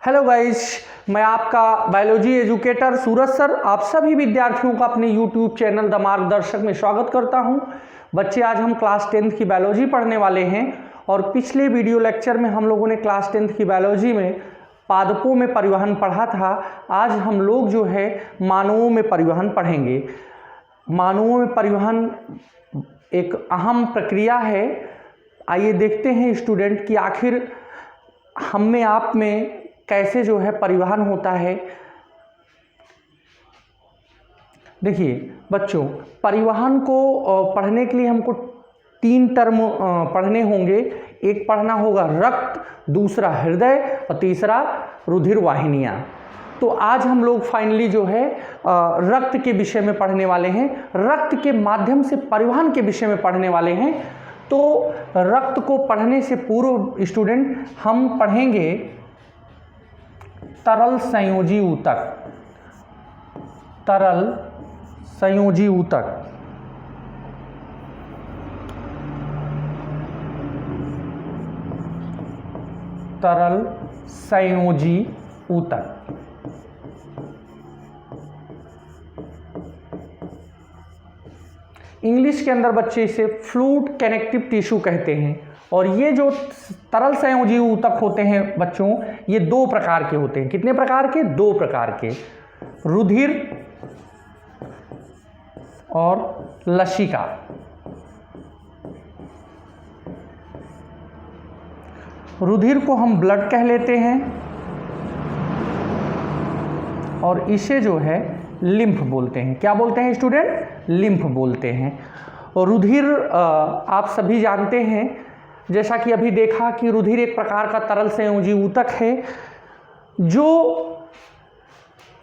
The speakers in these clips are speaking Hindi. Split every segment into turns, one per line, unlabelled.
हेलो गाइस, मैं आपका बायोलॉजी एजुकेटर सूरज सर आप सभी विद्यार्थियों का अपने यूट्यूब चैनल द मार्गदर्शक में स्वागत करता हूं। बच्चे, आज हम क्लास 10th की बायोलॉजी पढ़ने वाले हैं और पिछले वीडियो लेक्चर में हम लोगों ने क्लास 10th की बायोलॉजी में पादपों में परिवहन पढ़ा था। आज हम लोग जो है मानवों में परिवहन पढ़ेंगे। मानवों में परिवहन एक अहम प्रक्रिया है। आइए देखते हैं स्टूडेंट कि आखिर हम में आप में कैसे जो है परिवहन होता है। देखिए बच्चों, परिवहन को पढ़ने के लिए हमको 3 टर्म पढ़ने होंगे। एक पढ़ना होगा रक्त, दूसरा हृदय और तीसरा रुधिर वाहिनियाँ। तो आज हम लोग फाइनली जो है रक्त के विषय में पढ़ने वाले हैं। रक्त के माध्यम से परिवहन के विषय में पढ़ने वाले हैं। तो रक्त को पढ़ने से पूर्व स्टूडेंट हम पढ़ेंगे तरल संयोजी ऊतक। तरल संयोजी ऊतक। तरल संयोजी ऊतक। इंग्लिश के अंदर बच्चे इसे फ्लूइड कनेक्टिव टिश्यू कहते हैं। और ये जो तरल संयोजी ऊतक होते हैं बच्चों, ये 2 प्रकार के होते हैं। कितने प्रकार के? 2 प्रकार के, रुधिर और लसिका। रुधिर को हम ब्लड कह लेते हैं और इसे जो है लिम्फ बोलते हैं। क्या बोलते हैं स्टूडेंट? लिम्फ बोलते हैं। और रुधिर आप सभी जानते हैं, जैसा कि अभी देखा कि रुधिर एक प्रकार का तरल संयोजी ऊतक है। जो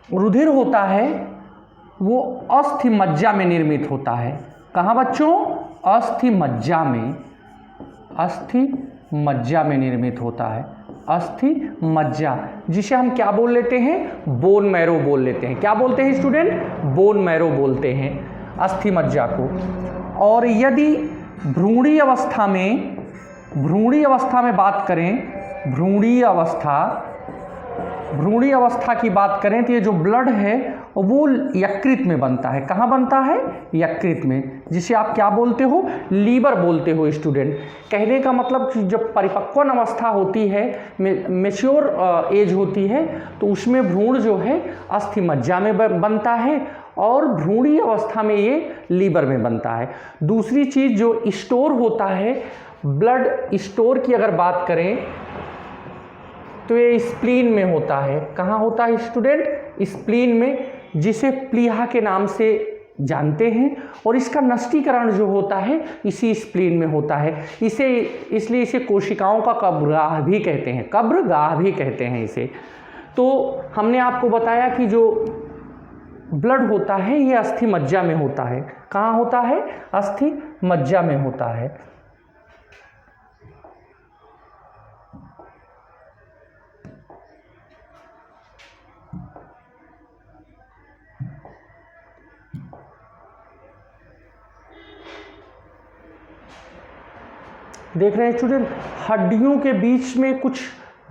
रुधिर होता है वो अस्थि मज्जा में निर्मित होता है। कहाँ बच्चों? अस्थि मज्जा में। अस्थि मज्जा में निर्मित होता है। अस्थि मज्जा, जिसे हम क्या बोल लेते हैं? बोन मैरो बोल लेते हैं। क्या बोलते हैं स्टूडेंट? बोन मैरो बोलते हैं अस्थि मज्जा को। और यदि भ्रूणीय अवस्था में बात करें, भ्रूणीय अवस्था की बात करें तो ये जो ब्लड है वो यकृत में बनता है। कहाँ बनता है? यकृत में, जिसे आप क्या बोलते हो? लीवर बोलते हो स्टूडेंट। कहने का मतलब कि जब परिपक्वन अवस्था होती है, मैच्योर एज होती है, तो उसमें भ्रूण जो है अस्थि मज्जा में बनता है और भ्रूणीय अवस्था में ये लीवर में बनता है। दूसरी चीज़ जो स्टोर होता है, ब्लड स्टोर की अगर बात करें तो ये स्प्लीन में होता है। कहाँ होता है स्टूडेंट? स्प्लीन में, जिसे प्लीहा के नाम से जानते हैं। और इसका नष्टीकरण जो होता है इसी स्प्लीन में होता है। इसलिए इसे कोशिकाओं का कब्रगाह भी कहते हैं। कब्रगाह भी कहते हैं इसे। तो हमने आपको बताया कि जो ब्लड होता है ये अस्थि मज्जा में होता है। कहाँ होता है? अस्थि मज्जा में होता है। देख रहे हैं स्टूडेंट, हड्डियों के बीच में कुछ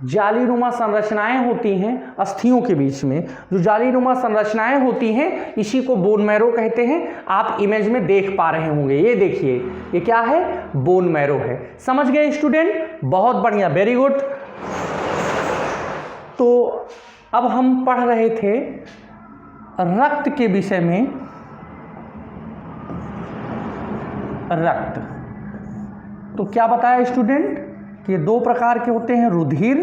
जालीनुमा संरचनाएं होती हैं। अस्थियों के बीच में जो जालीनुमा संरचनाएं होती हैं, इसी को बोन मैरो कहते हैं। आप इमेज में देख पा रहे होंगे, ये देखिए, ये क्या है? बोन मैरो है। समझ गए स्टूडेंट? बहुत बढ़िया, वेरी गुड। तो अब हम पढ़ रहे थे रक्त के विषय में। रक्त तो क्या बताया स्टूडेंट कि ये 2 प्रकार के होते हैं, रुधिर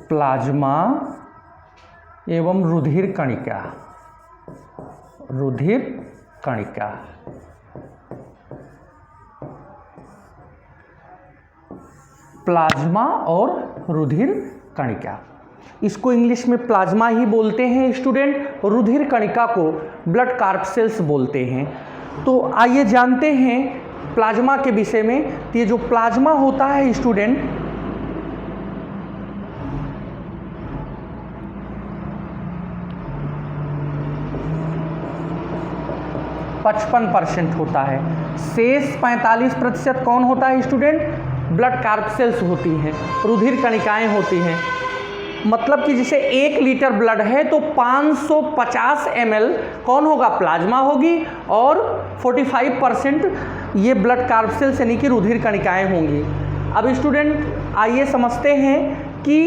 प्लाज्मा एवं रुधिर कणिका। रुधिर कणिका। प्लाज्मा और रुधिर कणिका, इसको इंग्लिश में प्लाज्मा ही बोलते हैं स्टूडेंट। रुधिर कणिका को ब्लड कार्पसेल्स बोलते हैं। तो आइए जानते हैं प्लाज्मा के विषय में। तो ये जो प्लाज्मा होता है स्टूडेंट, 55% होता है। शेष 45% कौन होता है स्टूडेंट? ब्लड कार्पसेल्स होती हैं, रुधिर कणिकाएं होती हैं। मतलब कि जैसे 1 लीटर ब्लड है तो 550 ml कौन होगा? प्लाज्मा होगी, और 45% ये ब्लड कार्पसेल्स यानी कि रुधिर कणिकाएं होंगी। अब स्टूडेंट आइए समझते हैं कि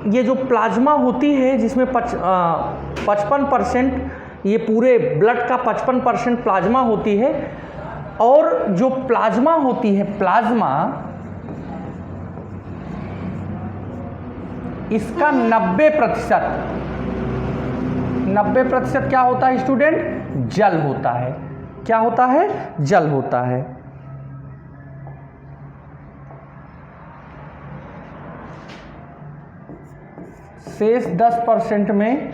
ये जो प्लाज्मा होती है जिसमें 55% ये पूरे ब्लड का 55% प्लाज्मा होती है, और जो प्लाज्मा होती है, प्लाज्मा इसका 90% क्या होता है स्टूडेंट? जल होता है। क्या होता है? जल होता है। शेष 10% में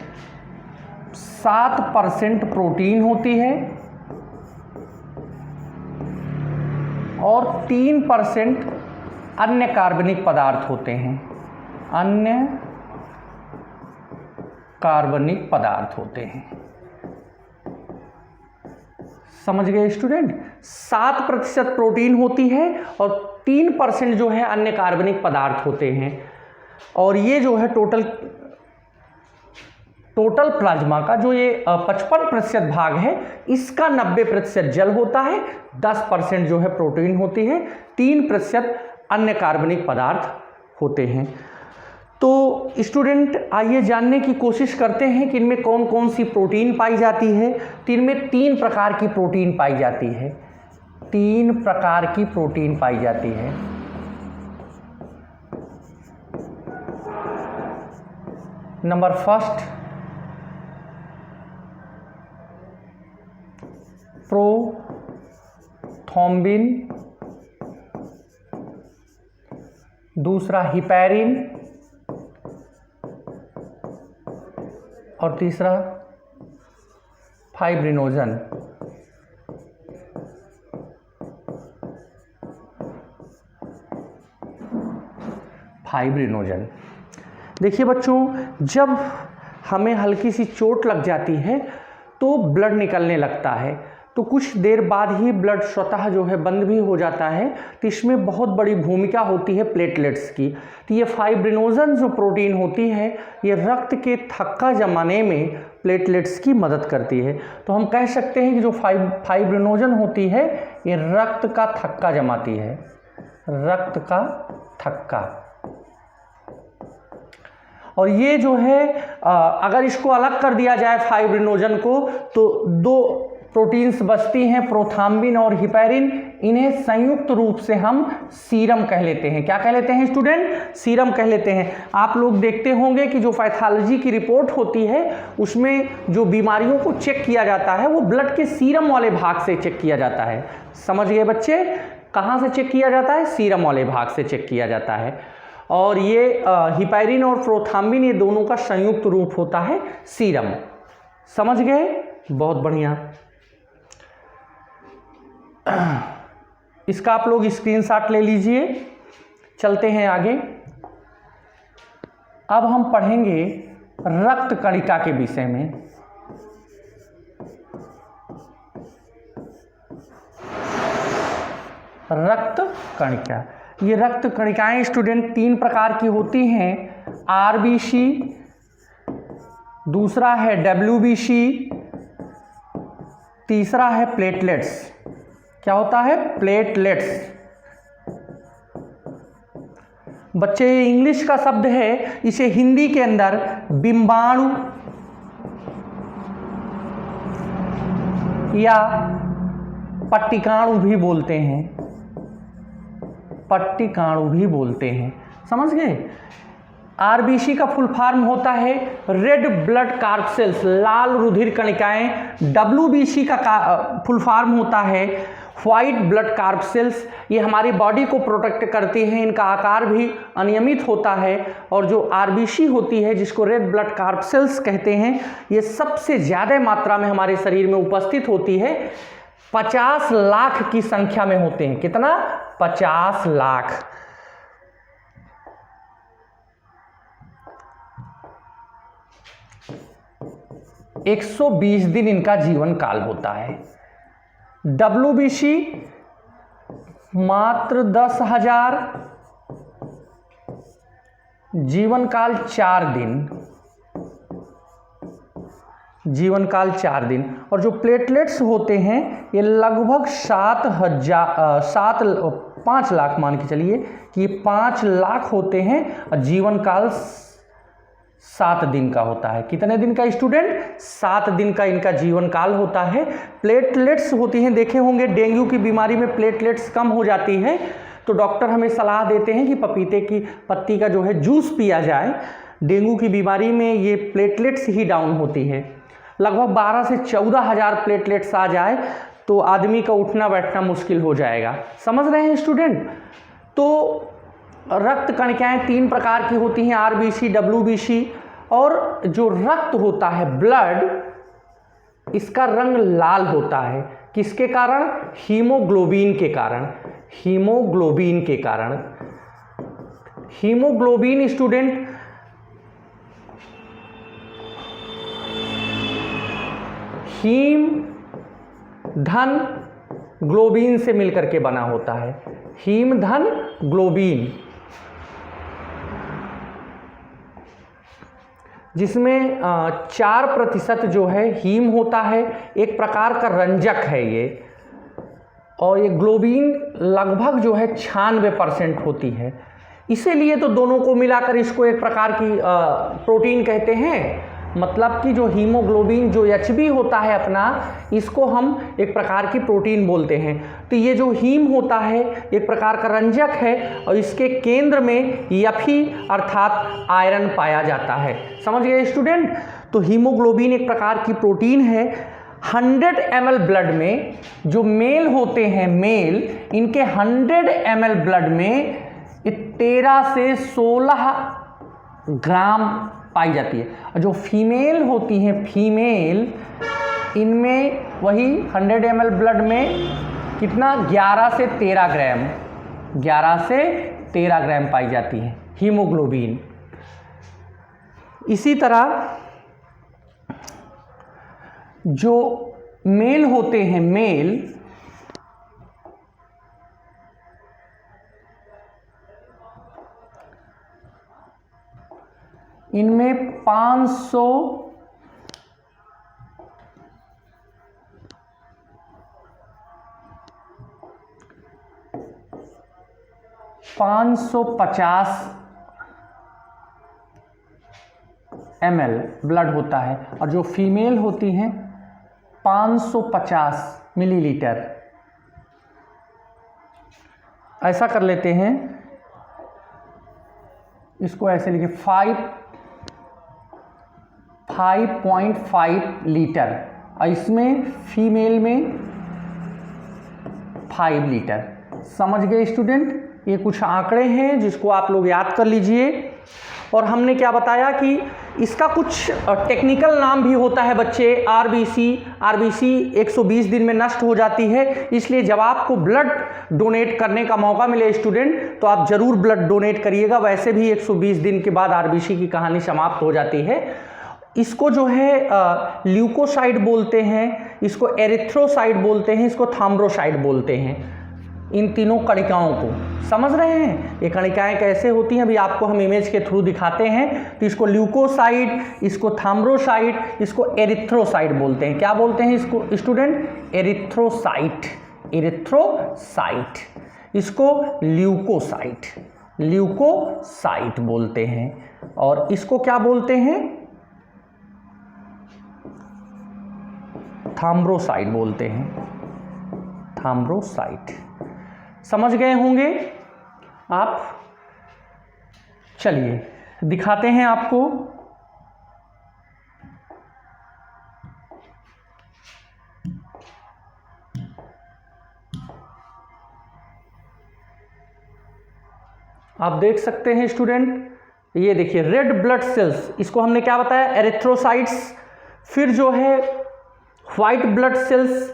7% प्रोटीन होती है और 3% अन्य कार्बनिक पदार्थ होते हैं। अन्य कार्बनिक पदार्थ होते हैं। समझ गए स्टूडेंट? 7% प्रोटीन होती है और 3% जो है अन्य कार्बनिक पदार्थ होते हैं। और ये जो है टोटल प्लाज्मा का जो ये 55% भाग है, इसका 90% जल होता है, 10% जो है प्रोटीन होती है, 3% अन्य कार्बनिक पदार्थ होते हैं। तो स्टूडेंट आइए जानने की कोशिश करते हैं कि इनमें कौन कौन सी प्रोटीन पाई जाती है। तो इनमें 3 प्रकार की प्रोटीन पाई जाती है। 3 प्रकार की प्रोटीन पाई जाती है। नंबर फर्स्ट, प्रोथ्रोम्बिन, दूसरा हिपैरिन, और तीसरा फाइब्रिनोजन। फाइब्रिनोजन देखिए बच्चों, जब हमें हल्की सी चोट लग जाती है तो ब्लड निकलने लगता है, तो कुछ देर बाद ही ब्लड स्वतः जो है बंद भी हो जाता है। तो इसमें बहुत बड़ी भूमिका होती है प्लेटलेट्स की। तो ये फाइब्रिनोजन जो प्रोटीन होती है, ये रक्त के थक्का जमाने में प्लेटलेट्स की मदद करती है। तो हम कह सकते हैं कि जो फाइब्रिनोजन होती है, ये रक्त का थक्का जमाती है। रक्त का थक्का। और ये जो है अगर इसको अलग कर दिया जाए फाइब्रिनोजन को, तो 2 प्रोटीन्स बचती हैं, प्रोथ्रोम्बिन और हिपैरिन। इन्हें संयुक्त रूप से हम सीरम कह लेते हैं। क्या कह लेते हैं स्टूडेंट? सीरम कह लेते हैं। आप लोग देखते होंगे कि जो पैथोलॉजी की रिपोर्ट होती है, उसमें जो बीमारियों को चेक किया जाता है वो ब्लड के सीरम वाले भाग से चेक किया जाता है। समझ गए बच्चे? कहाँ से चेक किया जाता है? सीरम वाले भाग से चेक किया जाता है। और ये हिपैरिन और प्रोथ्रोम्बिन, ये दोनों का संयुक्त रूप होता है सीरम। समझ गए? बहुत बढ़िया। इसका आप लोग स्क्रीनशॉट ले लीजिए। चलते हैं आगे। अब हम पढ़ेंगे रक्त कणिका के विषय में। रक्त कणिका, ये रक्त कणिकाएं स्टूडेंट 3 प्रकार की होती हैं। आरबीसी, दूसरा है डब्ल्यूबीसी, तीसरा है प्लेटलेट्स। क्या होता है? प्लेटलेट्स। बच्चे ये इंग्लिश का शब्द है, इसे हिंदी के अंदर बिंबाणु या पट्टिकाणु भी बोलते हैं। पट्टिकाणु भी बोलते हैं। समझ गए? आरबीसी का फुल फॉर्म होता है रेड ब्लड कार्पसेल्स, लाल रुधिर कणिकाएं। डब्ल्यूबीसी का फुल फॉर्म होता है व्हाइट ब्लड कार्पसेल्स। ये हमारी बॉडी को प्रोटेक्ट करती हैं, इनका आकार भी अनियमित होता है। और जो आरबीसी होती है, जिसको रेड ब्लड कार्पसेल्स कहते हैं, ये सबसे ज़्यादा मात्रा में हमारे शरीर में उपस्थित होती है। 50 लाख की संख्या में होते हैं। कितना? 50 लाख। एक 120 दिन इनका जीवन काल होता है। WBC मात्र 10,000, जीवन काल 4 दिन, जीवन काल 4 दिन। और जो प्लेटलेट्स होते हैं ये लगभग 5 लाख मान के चलिए कि ये 5 लाख होते हैं और जीवन काल 7 दिन का होता है। कितने दिन का स्टूडेंट? 7 दिन का इनका जीवन काल होता है। प्लेटलेट्स होती हैं, देखे होंगे डेंगू की बीमारी में प्लेटलेट्स कम हो जाती है तो डॉक्टर हमें सलाह देते हैं कि पपीते की पत्ती का जो है जूस पिया जाए। डेंगू की बीमारी में ये प्लेटलेट्स ही डाउन होती है। लगभग 12 से 14,000 प्लेटलेट्स आ जाए तो आदमी का उठना बैठना मुश्किल हो जाएगा। समझ रहे हैं स्टूडेंट? तो रक्त कणिकाएँ 3 प्रकार की होती हैं, RBC, WBC। और जो रक्त होता है ब्लड, इसका रंग लाल होता है। किसके कारण? हीमोग्लोबिन के कारण। हीमोग्लोबिन के कारण। हीमोग्लोबिन स्टूडेंट हीम धन ग्लोबिन से मिलकर के बना होता है। हीम धन ग्लोबिन, जिसमें 4% जो है हीम होता है, एक प्रकार का रंजक है ये। और ये ग्लोबिन लगभग जो है 96% होती है। इसीलिए तो दोनों को मिलाकर इसको एक प्रकार की प्रोटीन कहते हैं। मतलब कि जो हीमोग्लोबिन जो HB होता है अपना, इसको हम एक प्रकार की प्रोटीन बोलते हैं। तो ये जो हीम होता है एक प्रकार का रंजक है और इसके केंद्र में Fe अर्थात आयरन पाया जाता है। समझ गए स्टूडेंट? तो हीमोग्लोबिन एक प्रकार की प्रोटीन है। 100 ml ब्लड में जो मेल होते हैं, मेल, इनके 100 ml ब्लड में 13 से 16 ग्राम पाई जाती है। और जो फीमेल होती हैं, फीमेल, इनमें वही 100 ml ब्लड में कितना 11 से 13 ग्राम, 11 से 13 ग्राम पाई जाती है हीमोग्लोबिन। इसी तरह जो मेल होते हैं, मेल, इनमें 550 ml ब्लड होता है और जो फीमेल होती हैं 550 मिलीलीटर। ऐसा कर लेते हैं, इसको ऐसे लिखे 5.5 लीटर और इसमें फीमेल में 5 लीटर। समझ गए स्टूडेंट? ये कुछ आंकड़े हैं जिसको आप लोग याद कर लीजिए। और हमने क्या बताया कि इसका कुछ टेक्निकल नाम भी होता है बच्चे। आरबीसी 120 दिन में नष्ट हो जाती है, इसलिए जब आपको ब्लड डोनेट करने का मौका मिले स्टूडेंट तो आप जरूर ब्लड डोनेट करिएगा। वैसे भी 120 दिन के बाद आरबीसी की कहानी समाप्त हो जाती है। इसको जो है ल्यूकोसाइट बोलते हैं, इसको एरिथ्रोसाइट बोलते हैं, इसको थ्रोम्बोसाइट बोलते हैं। इन तीनों कणिकाओं को समझ रहे हैं? ये कणिकाएं कैसे होती हैं अभी आपको हम इमेज के थ्रू दिखाते हैं। तो इसको ल्यूकोसाइट, इसको थ्रोम्बोसाइट, इसको एरिथ्रोसाइट बोलते हैं। क्या बोलते हैं इसको स्टूडेंट? Erythrocyte, erythrocyte. इसको ल्यूकोसाइट, ल्यूकोसाइट बोलते हैं। और इसको क्या बोलते हैं? थ्रोम्बोसाइट बोलते हैं, थ्रोम्बोसाइट। समझ गए होंगे आप? चलिए दिखाते हैं आपको। आप देख सकते हैं स्टूडेंट, ये देखिए रेड ब्लड सेल्स, इसको हमने क्या बताया? एरिथ्रोसाइट्स। फिर जो है white blood cells,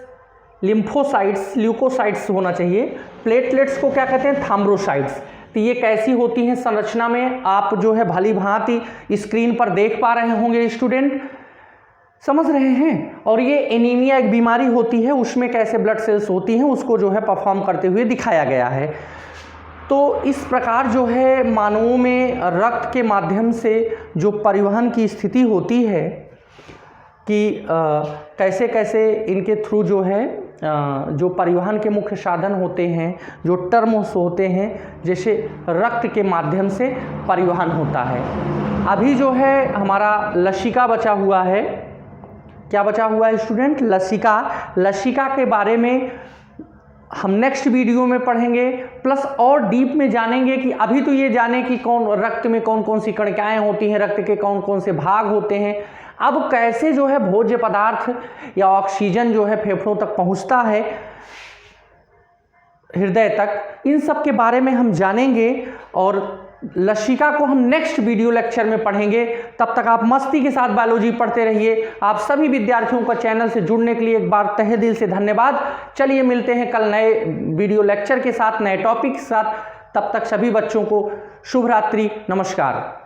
lymphocytes, leukocytes होना चाहिए। प्लेटलेट्स को क्या कहते हैं? थ्रोम्बोसाइट्स। तो ये कैसी होती हैं संरचना में, आप जो है भली भांति स्क्रीन पर देख पा रहे होंगे स्टूडेंट। समझ रहे हैं। और ये एनीमिया एक बीमारी होती है, उसमें कैसे ब्लड सेल्स होती हैं उसको जो है परफॉर्म करते हुए दिखाया गया है। तो इस प्रकार जो है मानवों में रक्त के माध्यम से जो परिवहन की स्थिति होती है कि कैसे कैसे इनके थ्रू जो है जो परिवहन के मुख्य साधन होते हैं, जो टर्म्स होते हैं, जैसे रक्त के माध्यम से परिवहन होता है। अभी जो है हमारा लसिका बचा हुआ है। क्या बचा हुआ है स्टूडेंट? लसिका। लसिका के बारे में हम नेक्स्ट वीडियो में पढ़ेंगे, प्लस और डीप में जानेंगे कि अभी तो ये जाने कि कौन रक्त में कौन कौन सी कणिकाएं होती हैं, रक्त के कौन कौन से भाग होते हैं, अब कैसे जो है भोज्य पदार्थ या ऑक्सीजन जो है फेफड़ों तक पहुंचता है, हृदय तक, इन सब के बारे में हम जानेंगे और लसिका को हम नेक्स्ट वीडियो लेक्चर में पढ़ेंगे। तब तक आप मस्ती के साथ बायोलॉजी पढ़ते रहिए। आप सभी विद्यार्थियों का चैनल से जुड़ने के लिए एक बार तहे दिल से धन्यवाद। चलिए मिलते हैं कल नए वीडियो लेक्चर के साथ, नए टॉपिक के साथ। तब तक सभी बच्चों को शुभ रात्रि, नमस्कार।